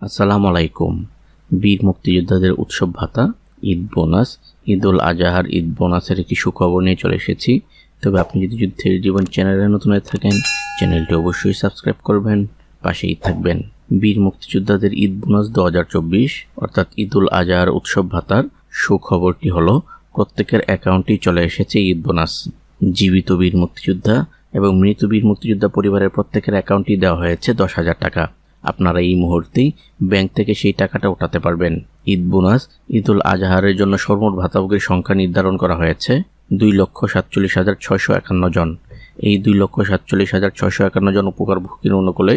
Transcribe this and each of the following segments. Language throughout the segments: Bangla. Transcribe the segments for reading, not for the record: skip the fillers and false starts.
আসসালামু আলাইকুম। বীর মুক্তিযোদ্ধাদের উৎসব ভাতা, ঈদ বোনাস, ঈদুল আজহার ঈদ বোনাসের একটি সুখবর নিয়ে চলে এসেছি। তবে আপনি যদি যুদ্ধের জীবন চ্যানেলে নতুন হয়ে থাকেন, চ্যানেলটি অবশ্যই সাবস্ক্রাইব করবেন, পাশেই থাকবেন। বীর মুক্তিযোদ্ধাদের ঈদ বোনাস 2024 অর্থাৎ ঈদুল আজহার উৎসব ভাতার সুখবরটি হলো প্রত্যেকের অ্যাকাউন্টেই চলে এসেছে ঈদ বোনাস। জীবিত বীর মুক্তিযোদ্ধা এবং মৃত বীর মুক্তিযোদ্ধা পরিবারের প্রত্যেকের অ্যাকাউন্টেই দেওয়া হয়েছে 10,000 টাকা। আপনারা এই মুহূর্তেই ব্যাংক থেকে সেই টাকাটা উঠাতে পারবেন। ঈদ বোনাস ঈদুল আজহারের জন্য সর্বমোট ভাতাভোগীর সংখ্যা নির্ধারণ করা হয়েছে 2,47,651 জন। এই 2,47,651 জন উপকারভোগীর অনুকূলে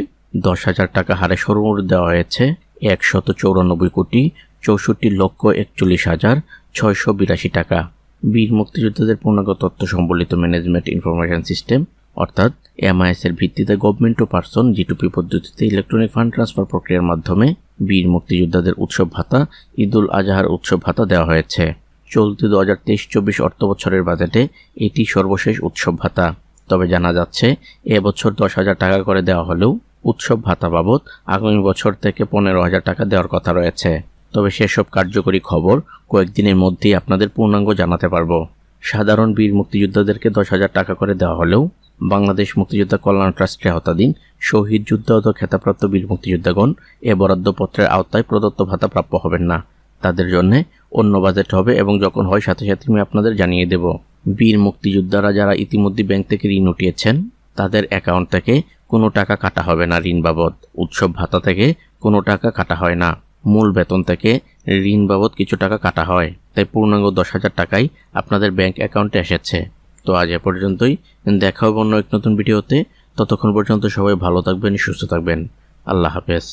10,000 টাকা হারে সর্বমোট দেওয়া হয়েছে 194,64,41,682 টাকা। বীর মুক্তিযোদ্ধাদের পূর্ণাঙ্গ তথ্য সম্বলিত ম্যানেজমেন্ট ইনফরমেশন সিস্টেম অর্থাৎ MIS এর ভিত্তিতে গভর্নমেন্ট টু পারসন G2P পদ্ধতিতে ইলেকট্রনিক ফান্ড ট্রান্সফার প্রক্রিয়ার মাধ্যমে বীর মুক্তিযোদ্ধাদের উৎসব ভাতা, ঈদুল আজহার উৎসব ভাতা দেওয়া হয়েছে। চলতি 2023-24 অর্থবছরের বাজেটে এটি সর্বশেষ উৎসব ভাতা। তবে জানা যাচ্ছে এবছর 10,000 টাকা করে দেওয়া হলেও উৎসব ভাতা বাবদ আগামী বছর থেকে 15,000 টাকা দেওয়ার কথা রয়েছে। তবে সেসব কার্যকরী খবর কয়েকদিনের মধ্যেই আপনাদের পূর্ণাঙ্গ জানাতে পারবো। সাধারণ বীর মুক্তিযোদ্ধাদেরকে 10,000 টাকা করে দেওয়া হলেও বাংলাদেশ মুক্তিযোদ্ধা কল্যাণ ট্রাস্টের আওতাধীন শহীদ যুদ্ধাহত খেতাবপ্রাপ্ত বীর মুক্তিযোদ্ধাগণ এ বরাদ্দপত্রের আওতায় প্রদত্ত ভাতা প্রাপ্য হবেন না। তাদের জন্য অন্য বাজেট হবে এবং যখন হয় সাথে সাথে আমি আপনাদের জানিয়ে দেব। বীর মুক্তিযোদ্ধারা যারা ইতিমধ্যে ব্যাংক থেকে ঋণ উঠিয়েছেন তাদের অ্যাকাউন্ট থেকে কোনো টাকা কাটা হবে না ঋণ বাবদ। উৎসব ভাতা থেকে কোনো টাকা কাটা হয় না। মূল বেতন থেকে ঋণ বাবদ কিছু টাকা কাটা হয়। তাই পূর্ণাঙ্গ 10,000 টাকাই আপনাদের ব্যাংক অ্যাকাউন্টে এসেছে। তো আজ এ পর্যন্তই। দেখা হবে অন্য এক নতুন ভিডিওতে। ততক্ষণ পর্যন্ত সবাই ভালো থাকবেন, সুস্থ থাকবেন। আল্লাহ হাফেজ।